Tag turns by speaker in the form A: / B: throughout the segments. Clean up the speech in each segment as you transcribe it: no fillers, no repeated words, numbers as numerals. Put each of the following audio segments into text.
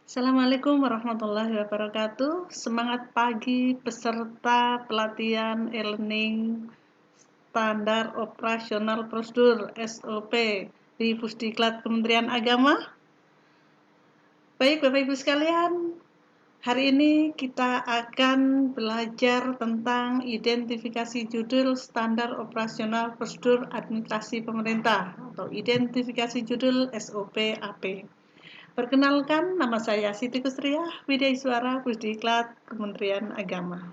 A: Assalamualaikum warahmatullahi wabarakatuh. Semangat pagi peserta pelatihan e-learning standar operasional prosedur (SOP) di Pusdiklat Kementerian Agama. Baik Bapak Ibu sekalian, hari ini kita akan belajar tentang identifikasi judul standar operasional prosedur administrasi pemerintah atau identifikasi judul SOP AP. Perkenalkan, nama saya Siti Kusriah, Widaiswara Pusdiklat Kementerian Agama.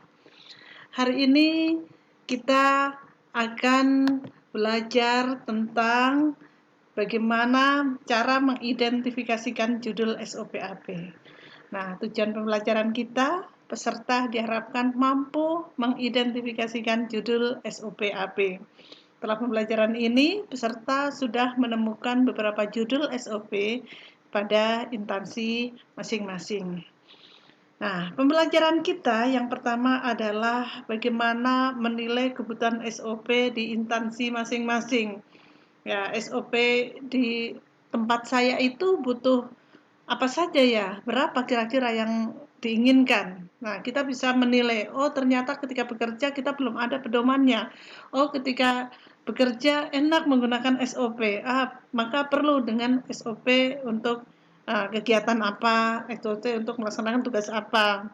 A: Hari ini kita akan belajar tentang bagaimana cara mengidentifikasikan judul SOP AP. Nah, tujuan pembelajaran kita, peserta diharapkan mampu mengidentifikasikan judul SOP AP. Setelah pembelajaran ini, peserta sudah menemukan beberapa judul SOP pada instansi masing-masing. Nah, pembelajaran kita yang pertama adalah bagaimana menilai kebutuhan SOP di instansi masing-masing. Ya, SOP di tempat saya itu butuh apa saja ya? Berapa kira-kira yang diinginkan? Nah, kita bisa menilai, oh ternyata ketika bekerja kita belum ada pedomannya. Oh, ketika bekerja enak menggunakan SOP. Maka perlu dengan SOP untuk kegiatan apa, SOP untuk melaksanakan tugas apa.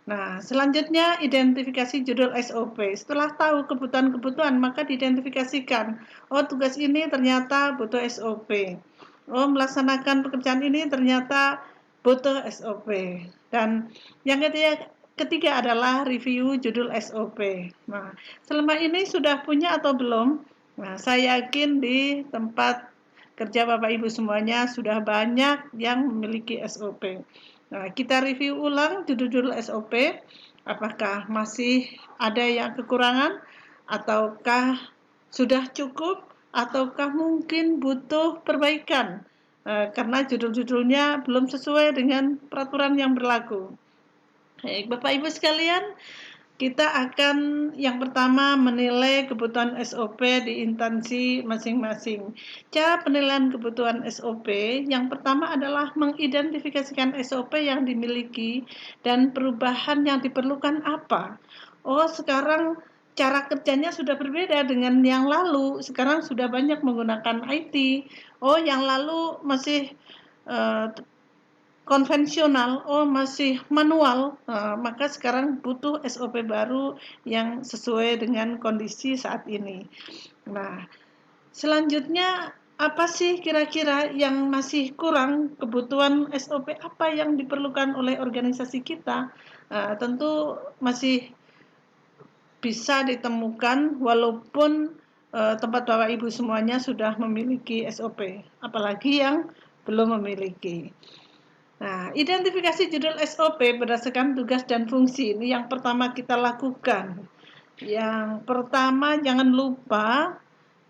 A: Nah, selanjutnya identifikasi judul SOP. Setelah tahu kebutuhan-kebutuhan, maka diidentifikasikan. Oh, tugas ini ternyata butuh SOP. Oh, melaksanakan pekerjaan ini ternyata butuh SOP. Dan yang ketiga adalah review judul SOP. Nah, selama ini sudah punya atau belum? Nah, saya yakin di tempat kerja Bapak Ibu semuanya sudah banyak yang memiliki SOP. Nah, kita review ulang judul-judul SOP, apakah masih ada yang kekurangan, ataukah sudah cukup, ataukah mungkin butuh perbaikan, karena judul-judulnya belum sesuai dengan peraturan yang berlaku. Baik, Bapak Ibu sekalian, kita akan yang pertama menilai kebutuhan SOP di instansi masing-masing. Cara penilaian kebutuhan SOP yang pertama adalah mengidentifikasikan SOP yang dimiliki dan perubahan yang diperlukan apa. Oh, sekarang cara kerjanya sudah berbeda dengan yang lalu. Sekarang sudah banyak menggunakan IT. Oh, yang lalu masih konvensional, masih manual, maka sekarang butuh SOP baru yang sesuai dengan kondisi saat ini. Nah, selanjutnya apa sih kira-kira yang masih kurang, kebutuhan SOP apa yang diperlukan oleh organisasi kita? Tentu masih bisa ditemukan walaupun tempat Bapak Ibu semuanya sudah memiliki SOP, apalagi yang belum memiliki. Nah, identifikasi judul SOP berdasarkan tugas dan fungsi. Ini yang pertama kita lakukan. Yang pertama, jangan lupa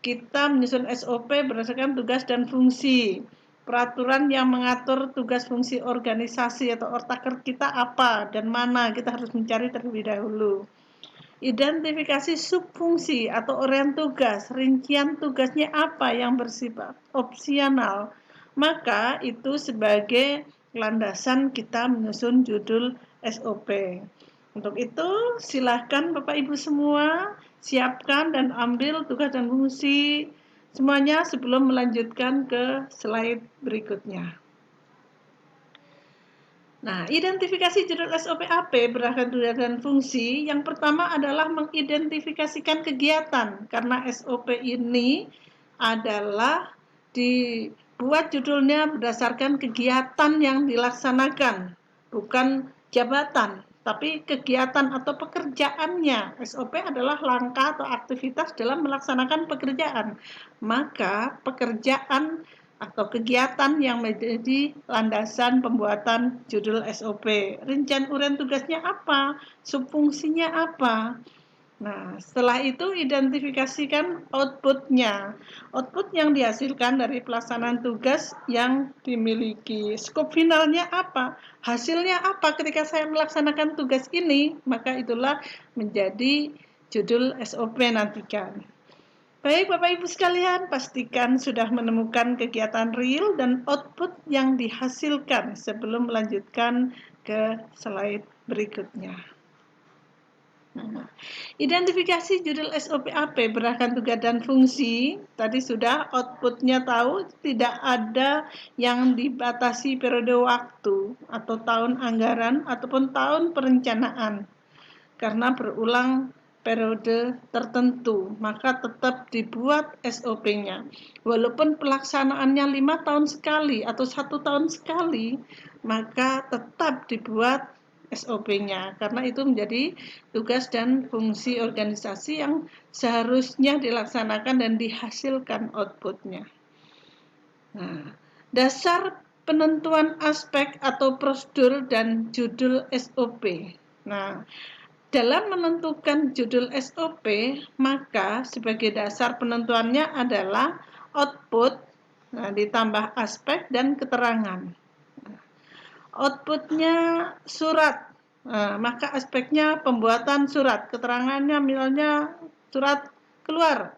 A: kita menyusun SOP berdasarkan tugas dan fungsi. Peraturan yang mengatur tugas fungsi organisasi atau ortaker kita apa dan mana, kita harus mencari terlebih dahulu. Identifikasi subfungsi atau orian tugas, rincian tugasnya apa yang bersifat opsional. Maka itu sebagai landasan kita menyusun judul SOP. Untuk itu, silakan Bapak Ibu semua siapkan dan ambil tugas dan fungsi semuanya sebelum melanjutkan ke slide berikutnya. Nah, identifikasi judul SOP AP berdasarkan tugas dan fungsi. Yang pertama adalah mengidentifikasikan kegiatan, karena SOP ini adalah dibuat judulnya berdasarkan kegiatan yang dilaksanakan, bukan jabatan, tapi kegiatan atau pekerjaannya. SOP adalah langkah atau aktivitas dalam melaksanakan pekerjaan. Maka pekerjaan atau kegiatan yang menjadi landasan pembuatan judul SOP. Rincian uraian tugasnya apa? Subfungsinya apa? Nah, setelah itu identifikasikan outputnya. Output yang dihasilkan dari pelaksanaan tugas yang dimiliki. Skop finalnya apa? Hasilnya apa ketika saya melaksanakan tugas ini? Maka itulah menjadi judul SOP nantikan. Baik, Bapak Ibu sekalian, pastikan sudah menemukan kegiatan real dan output yang dihasilkan sebelum melanjutkan ke slide berikutnya. Nah, identifikasi judul SOP AP berdasarkan tugas dan fungsi. Tadi sudah outputnya tahu, tidak ada yang dibatasi periode waktu atau tahun anggaran ataupun tahun perencanaan. Karena berulang periode tertentu, maka tetap dibuat SOP-nya. Walaupun pelaksanaannya 5 tahun sekali atau 1 tahun sekali, maka tetap dibuat SOP-nya, karena itu menjadi tugas dan fungsi organisasi yang seharusnya dilaksanakan dan dihasilkan output-nya. Nah, dasar penentuan aspek atau prosedur dan judul SOP. Nah, dalam menentukan judul SOP, maka sebagai dasar penentuannya adalah output, ditambah aspek dan keterangan. Outputnya surat, maka aspeknya pembuatan surat, keterangannya misalnya surat keluar,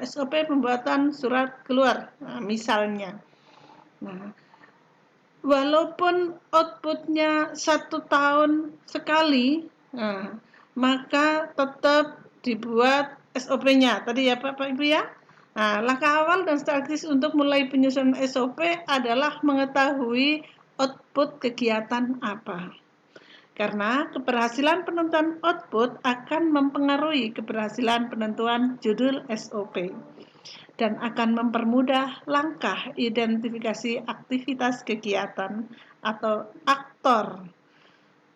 A: SOP pembuatan surat keluar, misalnya. Nah, walaupun outputnya 1 tahun sekali, maka tetap dibuat SOP-nya. Tadi ya Bapak Ibu ya. Nah, langkah awal dan strategis untuk mulai penyusunan SOP adalah mengetahui output kegiatan apa. Karena keberhasilan penentuan output akan mempengaruhi keberhasilan penentuan judul SOP dan akan mempermudah langkah identifikasi aktivitas kegiatan atau aktor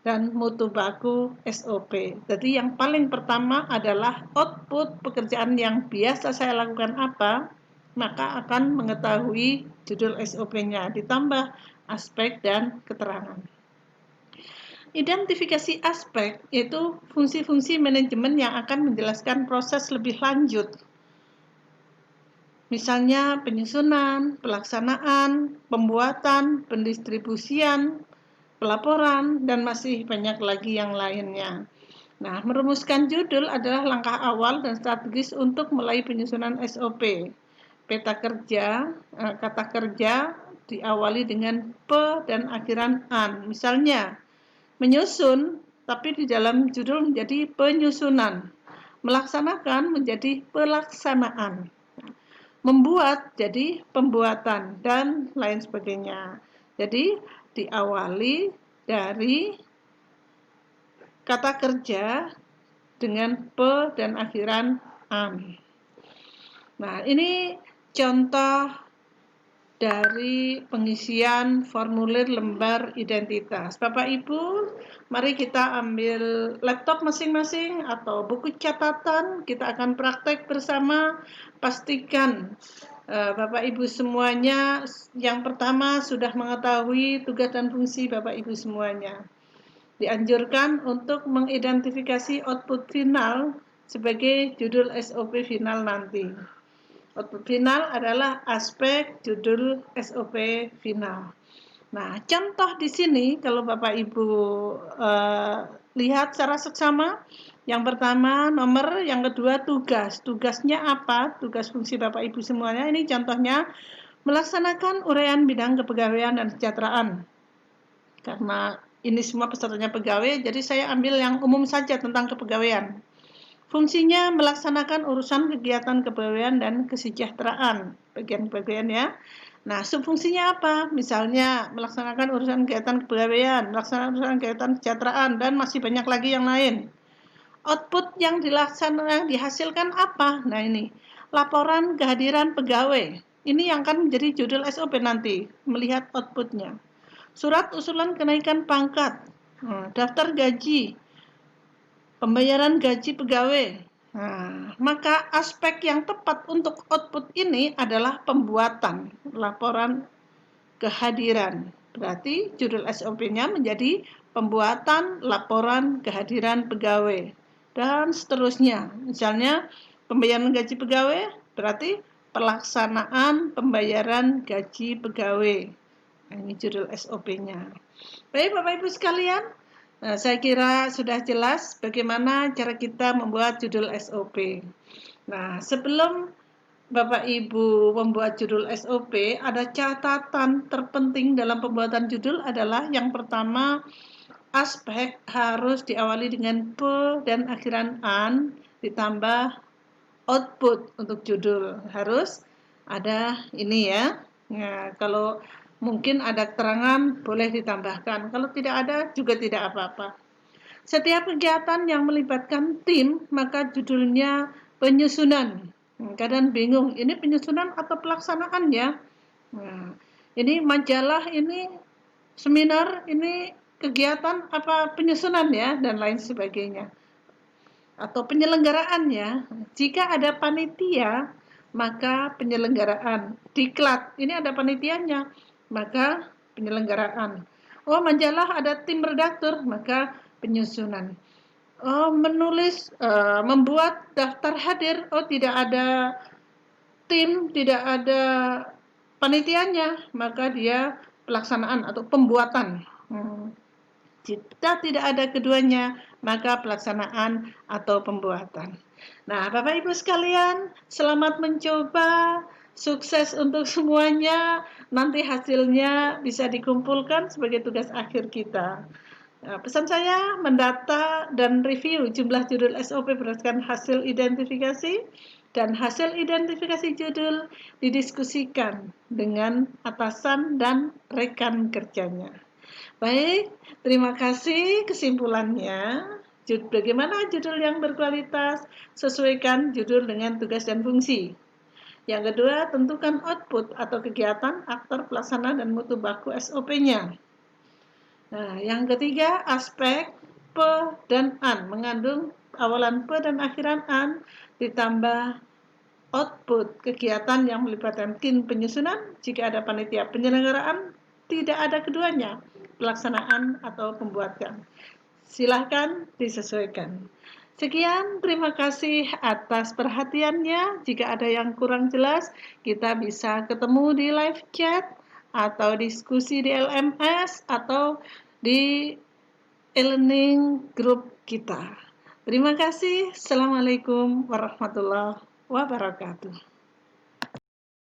A: dan mutu baku SOP. Jadi yang paling pertama adalah output pekerjaan yang biasa saya lakukan apa, maka akan mengetahui judul SOP-nya, ditambah aspek dan keterangan. Identifikasi aspek yaitu fungsi-fungsi manajemen yang akan menjelaskan proses lebih lanjut. Misalnya penyusunan, pelaksanaan, pembuatan, pendistribusian, pelaporan, dan masih banyak lagi yang lainnya. Nah, merumuskan judul adalah langkah awal dan strategis untuk mulai penyusunan SOP. Peta kerja, kata kerja diawali dengan P dan akhiran an. Misalnya, menyusun, tapi di dalam judul menjadi penyusunan. Melaksanakan menjadi pelaksanaan. Membuat jadi pembuatan, dan lain sebagainya. Jadi, diawali dari kata kerja dengan P dan akhiran an. Nah, ini contoh dari pengisian formulir lembar identitas. Bapak Ibu, mari kita ambil laptop masing-masing atau buku catatan, kita akan praktek bersama. Pastikan Bapak Ibu semuanya yang pertama sudah mengetahui tugas dan fungsi Bapak Ibu semuanya. Dianjurkan untuk mengidentifikasi output final sebagai judul SOP final nanti. Output final adalah aspek judul SOP final. Nah, contoh di sini kalau Bapak Ibu lihat secara seksama, yang pertama nomor, yang kedua tugas. Tugasnya apa? Tugas fungsi Bapak Ibu semuanya. Ini contohnya melaksanakan uraian bidang kepegawaian dan kesejahteraan. Karena ini semua pesertanya pegawai, jadi saya ambil yang umum saja tentang kepegawaian. Fungsinya melaksanakan urusan kegiatan kepegawaian dan kesejahteraan, bagian-bagian ya. Nah, subfungsinya apa? Misalnya melaksanakan urusan kegiatan kepegawaian, melaksanakan urusan kegiatan kesejahteraan, dan masih banyak lagi yang lain. Output yang dihasilkan apa? Nah, ini laporan kehadiran pegawai. Ini yang akan menjadi judul SOP nanti, melihat outputnya. Surat usulan kenaikan pangkat, daftar gaji, pembayaran gaji pegawai. Nah, maka aspek yang tepat untuk output ini adalah pembuatan laporan kehadiran. Berarti judul SOP-nya menjadi pembuatan laporan kehadiran pegawai. Dan seterusnya. Misalnya pembayaran gaji pegawai berarti pelaksanaan pembayaran gaji pegawai. Nah, ini judul SOP-nya. Baik Bapak Ibu sekalian, saya kira sudah jelas bagaimana cara kita membuat judul SOP. Nah, sebelum Bapak Ibu membuat judul SOP, ada catatan terpenting dalam pembuatan judul adalah yang pertama, aspek harus diawali dengan pe dan akhiran an ditambah output untuk judul. Harus ada ini ya. Nah, kalau mungkin ada keterangan boleh ditambahkan. Kalau tidak ada juga tidak apa-apa. Setiap kegiatan yang melibatkan tim, maka judulnya penyusunan. Kadang bingung, ini penyusunan atau pelaksanaan ya? Nah, ini majalah, ini seminar, ini kegiatan apa penyusunan ya, dan lain sebagainya. Atau penyelenggaraan ya. Jika ada panitia, maka penyelenggaraan. Diklat, ini ada panitianya, maka penyelenggaraan. Oh, majalah ada tim redaktur, maka penyusunan. Oh, menulis, membuat daftar hadir, oh tidak ada tim, tidak ada panitianya, maka dia pelaksanaan atau pembuatan. Jika tidak ada keduanya, maka pelaksanaan atau pembuatan. Nah, Bapak Ibu sekalian, selamat mencoba, sukses untuk semuanya. Nanti hasilnya bisa dikumpulkan sebagai tugas akhir kita. Nah, pesan saya mendata dan review jumlah judul SOP berdasarkan hasil identifikasi, dan hasil identifikasi judul didiskusikan dengan atasan dan rekan kerjanya. Baik, terima kasih. Kesimpulannya, bagaimana judul yang berkualitas? Sesuaikan judul dengan tugas dan fungsi. Yang kedua, tentukan output atau kegiatan, aktor pelaksana, dan mutu baku SOP-nya. Nah, yang ketiga, aspek pe dan an, mengandung awalan pe dan akhiran an, ditambah output kegiatan yang melibatkan tim penyusunan. Jika ada panitia penyelenggaraan, tidak ada keduanya, pelaksanaan atau pembuatan. Silahkan disesuaikan. Sekian, terima kasih atas perhatiannya. Jika ada yang kurang jelas, kita bisa ketemu di live chat atau diskusi di LMS atau di e-learning group kita. Terima kasih. Assalamualaikum warahmatullahi wabarakatuh.